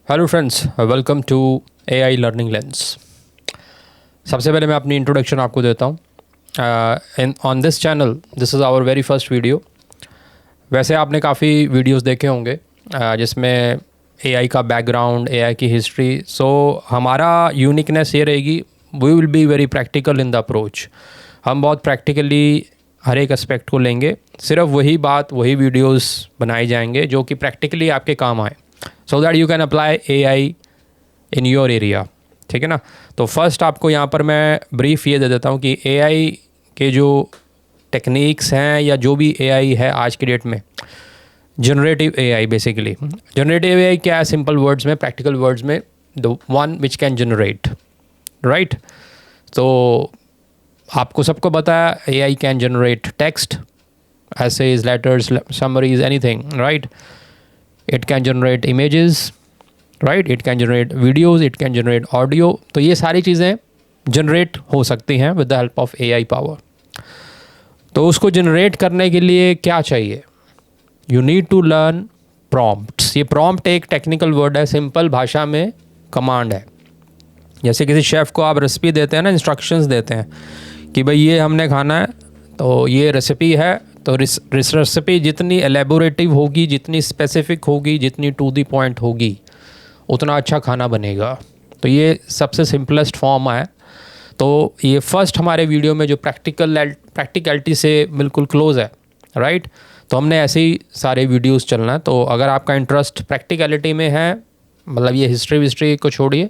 Hello friends, welcome to AI learning lens. सबसे पहले मैं अपनी इंट्रोडक्शन आपको देता हूँ। In on this channel this is our very first video. वैसे आपने काफ़ी वीडियोस देखे होंगे जिसमें एआई का बैकग्राउंड, एआई की हिस्ट्री। सो हमारा यूनिकनेस ये रहेगी, we will be very practical in the approach. हम बहुत प्रैक्टिकली हर एक एस्पेक्ट को लेंगे। सिर्फ वही बात, वही वीडियोस बनाए जाएंगे जो कि प्रैक्टिकली आपके काम आए, so that you can apply AI in your area. ठीक है ना। तो फर्स्ट आपको यहाँ पर मैं ब्रीफ ये दे देता हूँ कि एआई के जो टेक्निक्स हैं या जो भी एआई है आज की डेट में, generative AI basically. Generative AI क्या है? सिंपल वर्ड्स में, प्रैक्टिकल वर्ड्स में, the one which can generate, right. तो आपको सबको पता है AI can generate text, essays, letters, summaries, anything, right? It can generate images, right? It can generate videos, it can generate audio. तो ये सारी चीज़ें जनरेट हो सकती हैं with the help of AI power। तो उसको जनरेट करने के लिए क्या चाहिए? You need to learn prompts। ये prompt एक टेक्निकल वर्ड है, सिंपल भाषा में कमांड है। जैसे किसी शेफ़ को आप रेसिपी देते हैं ना, इंस्ट्रक्शंस देते हैं कि भाई ये हमने खाना है, तो ये रेसिपी है। तो रेसिपी जितनी एलेबोरेटिव होगी, जितनी स्पेसिफिक होगी, जितनी टू द पॉइंट होगी, उतना अच्छा खाना बनेगा। तो ये सबसे सिंपलेस्ट फॉर्म है। तो ये फर्स्ट हमारे वीडियो में जो प्रैक्टिकलिटी से बिल्कुल क्लोज़ है, राइट। तो हमने ऐसे ही सारे वीडियोस चलना है। तो अगर आपका इंटरेस्ट प्रैक्टिकलिटी में है, मतलब ये हिस्ट्री को छोड़िए,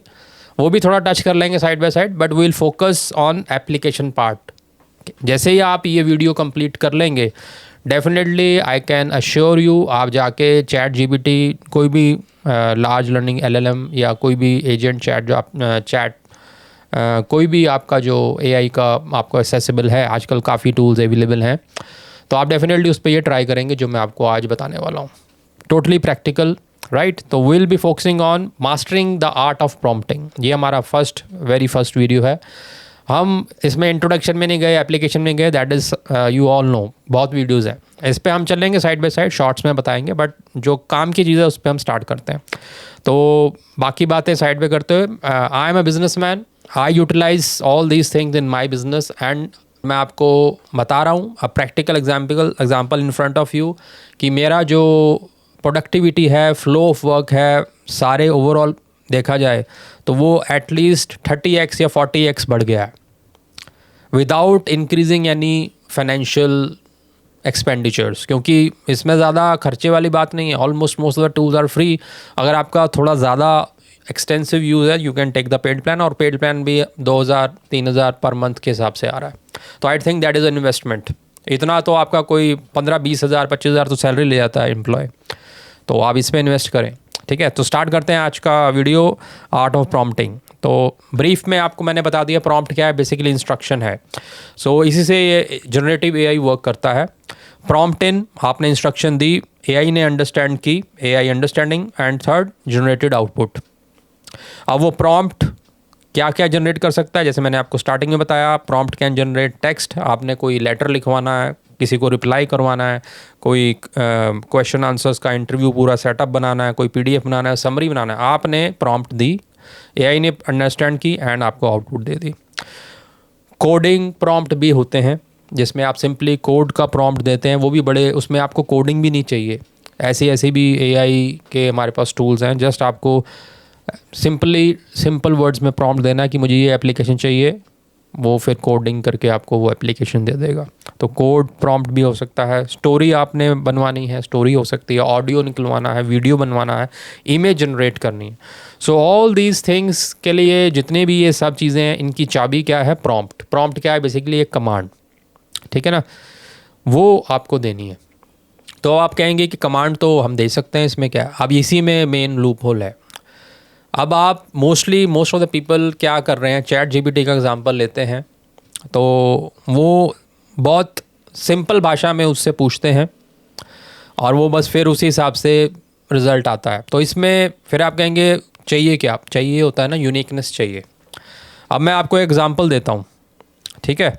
वो भी थोड़ा टच कर लेंगे side by side, but we will focus on application part. जैसे ही आप ये वीडियो कंप्लीट कर लेंगे, definitely I can assure you, आप जाके चैट जीपीटी, कोई भी लार्ज लर्निंग एलएलएम या कोई भी एजेंट चैट जो आप कोई भी आपका जो एआई का आपको एक्सेसिबल है, आजकल काफ़ी टूल्स अवेलेबल हैं, तो आप डेफिनेटली उस पर ये ट्राई करेंगे जो मैं आपको आज बताने वाला हूँ। Totally practical, right. तो will be focusing on mastering the art of prompting. ये हमारा वेरी फर्स्ट वीडियो है। हम इसमें इंट्रोडक्शन में नहीं गए, एप्लीकेशन में गए, that is you all know, बहुत वीडियोस हैं। इस पे हम चलेंगे साइड बाय साइड, शॉर्ट्स में बताएंगे, बट जो काम की चीज़ है उस पर हम स्टार्ट करते हैं। तो बाकी बातें साइड पे करते हुए, I am a businessman, I utilise all these things in my business, and मैं आपको बता रहा हूँ a practical example in front of you कि मेरा जो प्रोडक्टिविटी है, फ्लो ऑफ वर्क है, सारे ओवरऑल देखा जाए तो वो एटलीस्ट 30x या 40x बढ़ गया है without increasing any financial expenditures. क्योंकि इसमें ज़्यादा खर्चे वाली बात नहीं है, almost most of the tools are free. अगर आपका थोड़ा ज़्यादा एक्सटेंसिव यूज़ है, you can take the paid plan, और पेड प्लान भी 2000-3000 पर मंथ के हिसाब से आ रहा है। तो I think that is an investment. इतना तो आपका कोई 15-20 हज़ार 25 हज़ार तो सैलरी ले जाता है एम्प्लॉय, तो आप इस पर इन्वेस्ट करें। ठीक है, तो स्टार्ट करते हैं आज का वीडियो, आर्ट ऑफ प्रॉम्प्टिंग। तो ब्रीफ में आपको मैंने बता दिया प्रॉम्प्ट क्या है, बेसिकली इंस्ट्रक्शन है। सो इसी से ये जनरेटिव एआई वर्क करता है। प्रॉम्प्ट इन, आपने इंस्ट्रक्शन दी, एआई ने अंडरस्टैंड की, AI understanding, and third generated output. अब वो प्रॉम्प्ट क्या क्या जनरेट कर सकता है, जैसे मैंने आपको स्टार्टिंग में बताया, प्रॉम्प्ट कैन जनरेट टेक्स्ट। आपने कोई लेटर लिखवाना है, किसी को रिप्लाई करवाना है, कोई क्वेश्चन आंसर्स का इंटरव्यू पूरा सेटअप बनाना है, कोई पीडीएफ बनाना है, समरी बनाना है, आपने प्रॉम्प्ट दी, एआई ने अंडरस्टैंड की एंड आपको आउटपुट दे दी। कोडिंग प्रॉम्प्ट भी होते हैं जिसमें आप सिंपली कोड का प्रॉम्प्ट देते हैं, वो भी बड़े, उसमें आपको कोडिंग भी नहीं चाहिए। ऐसी भी एआई के हमारे पास टूल्स हैं, जस्ट आपको सिंपल वर्ड्स में प्रॉम्प्ट देना है कि मुझे ये एप्लीकेशन चाहिए, वो फिर कोडिंग करके आपको वो एप्लीकेशन दे देगा। तो कोड प्रॉम्प्ट भी हो सकता है। स्टोरी आपने बनवानी है, स्टोरी हो सकती है, ऑडियो निकलवाना है, वीडियो बनवाना है, इमेज जनरेट करनी है। सो ऑल दीज थिंग्स के लिए जितने भी ये सब चीज़ें हैं, इनकी चाबी क्या है? प्रॉम्प्ट। प्रॉम्प्ट क्या है? बेसिकली एक कमांड, ठीक है ना, वो आपको देनी है। तो आप कहेंगे कि कमांड तो हम दे सकते हैं, इसमें क्या है? अब इसी में मेन लूप होल है। अब आप मोस्ट ऑफ द पीपल क्या कर रहे हैं, चैट जीपीटी का एग्जांपल लेते हैं, तो वो बहुत सिंपल भाषा में उससे पूछते हैं और वो बस फिर उसी हिसाब से रिज़ल्ट आता है। तो इसमें फिर आप कहेंगे चाहिए क्या? चाहिए होता है ना, यूनिकनेस चाहिए। अब मैं आपको एग्जांपल देता हूँ, ठीक है,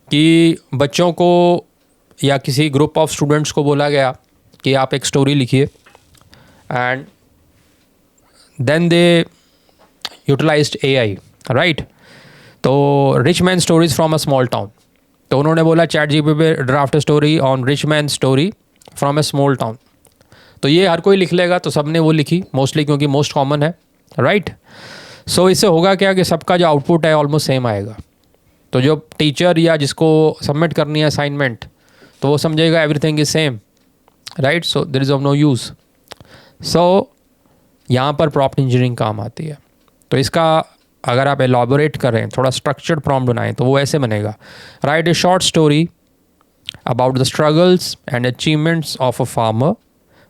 कि बच्चों को या किसी ग्रुप ऑफ स्टूडेंट्स को बोला गया कि आप एक स्टोरी लिखिए, and then they utilized AI, right. तो rich man stories from a small town, तो उन्होंने बोला चैट जीपीटी पे draft story on rich man story from a small town. तो ये हर कोई लिख लेगा, तो सबने वो लिखी मोस्टली, क्योंकि मोस्ट कॉमन है, राइट। सो इससे होगा क्या कि सबका जो आउटपुट है ऑलमोस्ट सेम आएगा। तो जो टीचर या जिसको सबमिट करनी है असाइनमेंट, तो वो समझेगा everything is same, right. So there is of no use. So यहाँ पर प्रॉम्प्ट इंजीनियरिंग काम आती है। तो इसका अगर आप एलॉबोरेट करें, थोड़ा स्ट्रक्चर्ड प्रॉम्प्ट बनाएं, तो वो ऐसे बनेगा, right A short story about the struggles and achievements of a farmer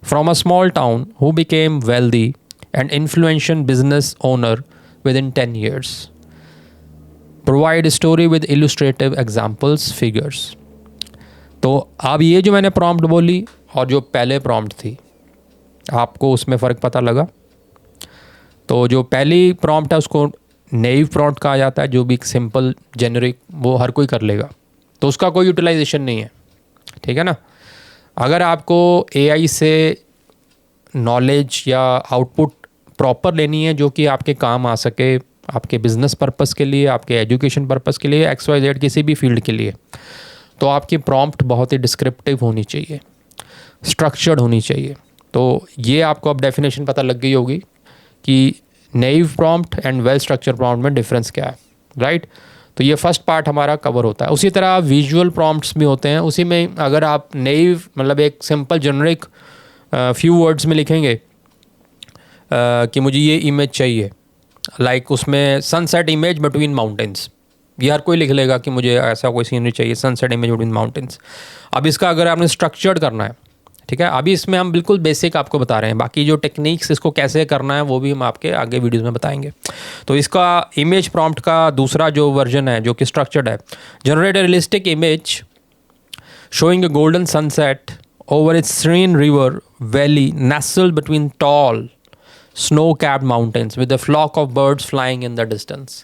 from a small town who became wealthy and influential business owner within 10 years. Provide a story with illustrative examples, figures. तो अब ये जो मैंने prompt बोली और जो पहले prompt थी, आपको उसमें फ़र्क पता लगा? तो जो पहली प्रॉम्प्ट है उसको नेइव प्रॉम्प्ट कहा जाता है, जो भी सिंपल जेनरिक वो हर कोई कर लेगा, तो उसका कोई यूटिलाइजेशन नहीं है, ठीक है ना। अगर आपको AI से नॉलेज या आउटपुट प्रॉपर लेनी है जो कि आपके काम आ सके, आपके बिजनेस पर्पस के लिए, आपके एजुकेशन पर्पस के लिए, XYZ किसी भी फील्ड के लिए, तो आपकी प्रॉम्प्ट बहुत ही डिस्क्रिप्टिव होनी चाहिए, स्ट्रक्चर्ड होनी चाहिए। तो ये आपको अब डेफिनेशन पता लग गई होगी कि naive prompt and well structure prompt में डिफरेंस क्या है, राइट। तो ये फर्स्ट पार्ट हमारा कवर होता है। उसी तरह विजुअल प्रॉम्प्ट्स भी होते हैं। उसी में अगर आप नेइव मतलब एक सिंपल जेनरिक फ्यू वर्ड्स में लिखेंगे कि मुझे ये इमेज चाहिए, लाइक उसमें सनसेट इमेज बिटवीन माउंटेन्स, ये हर कोई लिख लेगा कि मुझे ऐसा कोई सीनरी चाहिए, सनसेट इमेज बिटवीन माउंटेन्स। अब इसका अगर आपने स्ट्रक्चर्ड करना है, ठीक है, अभी इसमें हम बिल्कुल बेसिक आपको बता रहे हैं, बाकी जो टेक्निक्स इसको कैसे करना है वो भी हम आपके आगे वीडियोस में बताएंगे। तो इसका इमेज प्रॉम्प्ट का दूसरा जो वर्जन है जो कि स्ट्रक्चर्ड है, generate a realistic image showing a golden sunset over its serene river valley nestled between tall snow-capped mountains with a flock of birds flying in the distance.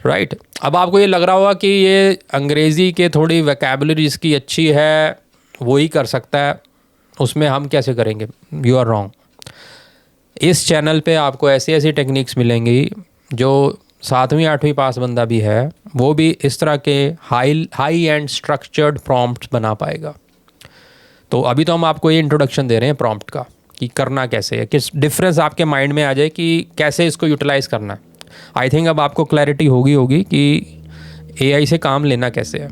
Right अब आपको ये लग रहा होगा कि ये अंग्रेज़ी के थोड़ी वैकेबुलरी जिसकी अच्छी है वो ही कर सकता है, उसमें हम कैसे करेंगे? You are wrong. इस चैनल पे आपको ऐसी ऐसी टेक्निक्स मिलेंगी जो 7वीं 8वीं पास बंदा भी है वो भी इस तरह के हाई एंड स्ट्रक्चर्ड प्रॉम्प्ट्स बना पाएगा। तो अभी तो हम आपको ये इंट्रोडक्शन दे रहे हैं प्रॉम्प्ट का कि करना कैसे है, किस डिफरेंस आपके माइंड में आ जाए कि कैसे इसको यूटिलाइज़ करना है। आई थिंक अब आपको क्लैरिटी होगी कि AI से काम लेना कैसे है।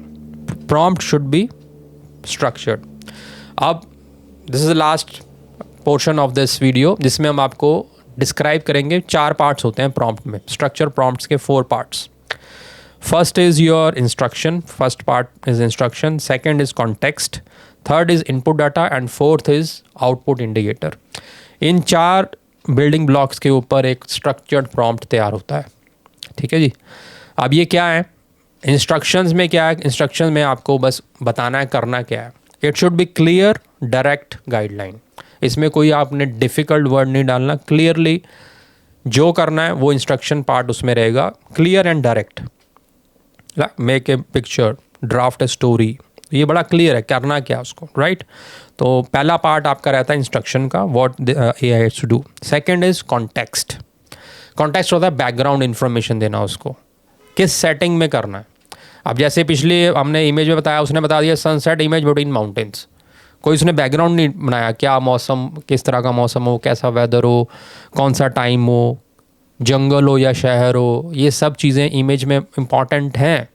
Prompt should be structured. अब this is the last portion of this video जिसमें हम आपको डिस्क्राइब करेंगे। 4 पार्ट्स होते हैं प्रॉम्प्ट में, स्ट्रक्चर प्रॉम्प्ट्स के 4 parts. First is your instruction, first part is instruction, second is context, third is input data and fourth is output indicator. In 4 building blocks के ऊपर एक स्ट्रक्चर्ड प्रॉम्प्ट तैयार होता है, ठीक है जी। अब ये क्या है, इंस्ट्रक्शंस में क्या है? इंस्ट्रक्शन में आपको बस बताना है करना क्या है। It should be clear, direct guideline. इसमें कोई आपने डिफ़िकल्ट वर्ड नहीं डालना, क्लियरली जो करना है वो इंस्ट्रक्शन पार्ट उसमें रहेगा, clear and direct. Make a picture, draft a story, ये बड़ा क्लियर है करना क्या उसको, राइट। तो पहला पार्ट आपका रहता है इंस्ट्रक्शन का, what AI has to do. Second is context. Context होता है बैकग्राउंड इन्फॉर्मेशन देना, उसको किस सेटिंग में करना है। अब जैसे पिछले हमने इमेज में बताया, उसने बता दिया सनसेट इमेज बिटवीन माउंटेन्स, कोई उसने बैकग्राउंड नहीं बनाया, क्या मौसम, किस तरह का मौसम हो, कैसा वेदर हो, कौन सा टाइम हो, जंगल हो या शहर हो, ये सब चीज़ें इमेज में इम्पॉर्टेंट हैं।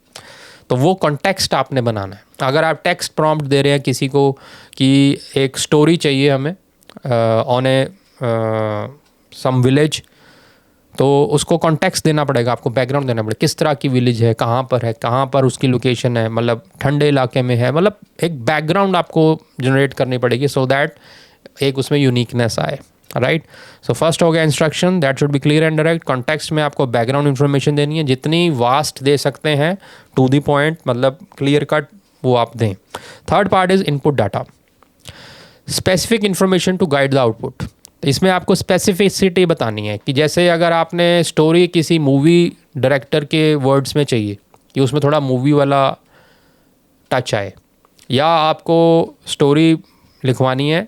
तो वो कॉन्टेक्स्ट आपने बनाना है। अगर आप टेक्स्ट प्रॉम्प्ट दे रहे हैं किसी को कि एक स्टोरी चाहिए हमें ऑन ए सम विलेज, तो उसको कॉन्टेक्स्ट देना पड़ेगा, आपको बैकग्राउंड देना पड़ेगा, किस तरह की विलेज है, कहाँ पर उसकी लोकेशन है, मतलब ठंडे इलाके में है, मतलब एक बैकग्राउंड आपको जनरेट करनी पड़ेगी सो दैट एक उसमें यूनिकनेस आए, राइट। सो फर्स्ट हो गया instruction, that should be clear and direct. Context में आपको बैकग्राउंड इन्फॉर्मेशन देनी है, जितनी वास्ट दे सकते हैं, टू द पॉइंट, मतलब क्लियर कट, वो आप दें। Third part is input data, specific information to guide the output. तो इसमें आपको स्पेसिफिसिटी बतानी है कि जैसे अगर आपने स्टोरी किसी मूवी डायरेक्टर के वर्ड्स में चाहिए कि उसमें थोड़ा मूवी वाला टच आए, या आपको स्टोरी लिखवानी है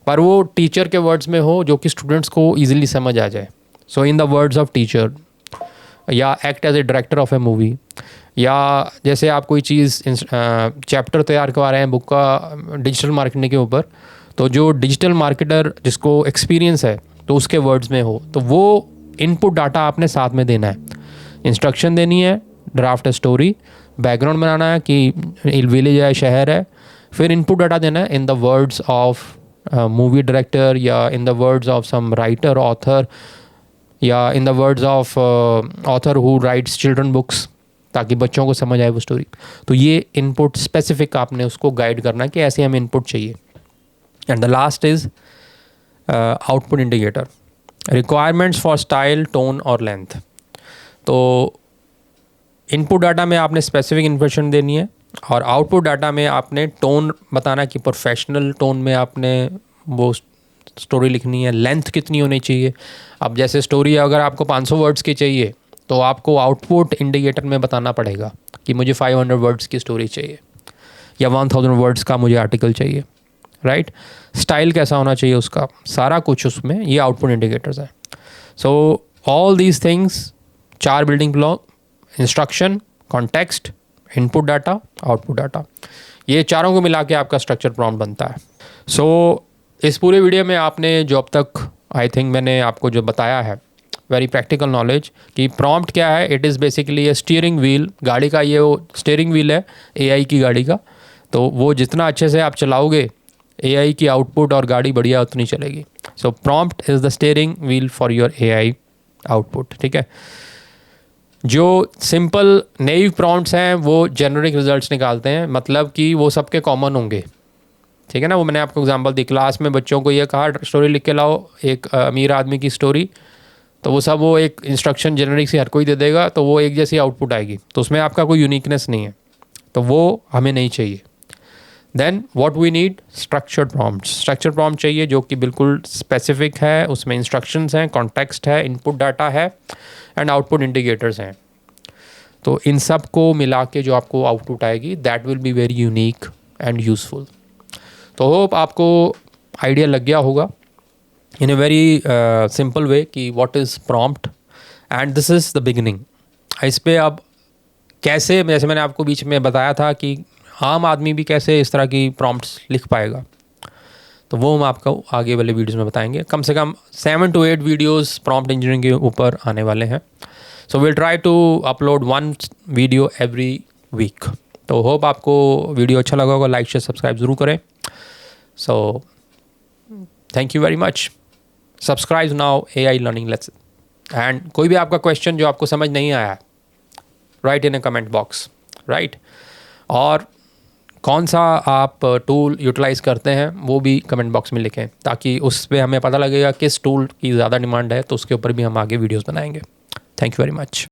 पर वो टीचर के वर्ड्स में हो जो कि स्टूडेंट्स को ईजिली समझ आ जाए. So in the words of teacher, या act as a director of a movie, या जैसे आप कोई चीज़ चैप्टर तैयार करवा रहे हैं बुक का डिजिटल मार्केटिंग के ऊपर, तो जो डिजिटल मार्केटर जिसको एक्सपीरियंस है तो उसके वर्ड्स में हो, तो वो इनपुट डाटा आपने साथ में देना है. इंस्ट्रक्शन देनी है, ड्राफ्ट स्टोरी, बैकग्राउंड बनाना है कि विलेज है, शहर है, फिर इनपुट डाटा देना है in the words of movie director, या in the words of some writer author, या in the words of author who writes children books, ताकि बच्चों को समझ आए वो स्टोरी. तो ये इनपुट स्पेसिफिक आपने उसको गाइड करना है कि ऐसे हमें इनपुट चाहिए. And the last is output indicator, requirements for style, tone और लेंथ. तो इनपुट डाटा में आपने स्पेसिफिक इन्फॉर्मेशन देनी है, और आउटपुट डाटा में आपने टोन बताना कि प्रोफेशनल टोन में आपने वो स्टोरी लिखनी है. लेंथ कितनी होनी चाहिए. अब जैसे स्टोरी अगर आपको 500 वर्ड्स की चाहिए तो आपको आउटपुट इंडिकेटर में बताना पड़ेगा कि मुझे 500 वर्ड्स की स्टोरी चाहिए, या 1000 वर्ड्स का मुझे आर्टिकल चाहिए, राइट. स्टाइल कैसा होना चाहिए उसका, सारा कुछ उसमें ये आउटपुट इंडिकेटर्स हैं. So all these things, 4 building block, instruction, context, input data, output data, ये चारों को मिला के आपका स्ट्रक्चर प्रॉम्प्ट बनता है. सो इस पूरे वीडियो में आपने जो अब तक आई थिंक मैंने आपको जो बताया है, वेरी प्रैक्टिकल नॉलेज कि प्रॉम्प्ट क्या है. It is basically A steering wheel. गाड़ी का ये वो स्टीयरिंग व्हील है एआई की गाड़ी का. तो वो जितना अच्छे से आप चलाओगे, एआई की आउटपुट और गाड़ी बढ़िया उतनी चलेगी. So prompt is the steering wheel for your AI output. ठीक है. जो सिंपल नेव प्रॉम्प्ट्स हैं वो जेनरिक रिजल्ट्स निकालते हैं, मतलब कि वो सबके कॉमन होंगे. ठीक है ना. वो मैंने आपको एग्जांपल दी, क्लास में बच्चों को ये कहा स्टोरी लिख के लाओ, एक अमीर आदमी की स्टोरी, तो वो सब वो एक इंस्ट्रक्शन जेनरिक से हर कोई दे देगा, तो वो एक जैसी आउटपुट आएगी. तो उसमें आपका कोई यूनिकनेस नहीं है, तो वो हमें नहीं चाहिए. Then what we need, structured prompt. Structured prompt चाहिए जो कि बिल्कुल स्पेसिफिक है, उसमें इंस्ट्रक्शंस हैं, कॉन्टेक्स्ट है, इनपुट डाटा है एंड आउटपुट इंडिकेटर्स हैं. तो इन सब को मिला के जो आपको आउटपुट आएगी, that will be very unique and useful. तो होप आपको आइडिया लग गया होगा इन ए वेरी सिंपल वे कि what is prompt, and this is the beginning. इस पे अब कैसे, जैसे मैंने आपको बीच में बताया था कि आम आदमी भी कैसे इस तरह की प्रॉम्प्ट्स लिख पाएगा, तो वो हम आपको आगे वाले वीडियोस में बताएंगे. कम से कम 7 to 8 वीडियोस प्रॉम्प्ट इंजीनियरिंग के ऊपर आने वाले हैं. So will try to upload 1 video every week. तो होप आपको वीडियो अच्छा लगा होगा. लाइक शेयर सब्सक्राइब ज़रूर करें. So thank you very much. Subscribe now AI learning lesson. And कोई भी आपका क्वेश्चन जो आपको समझ नहीं आया, write in a comment box, right. और कौन सा आप टूल यूटिलाइज़ करते हैं वो भी कमेंट बॉक्स में लिखें, ताकि उस पर हमें पता लगेगा किस टूल की ज़्यादा डिमांड है, तो उसके ऊपर भी हम आगे वीडियोस बनाएंगे. Thank you very much.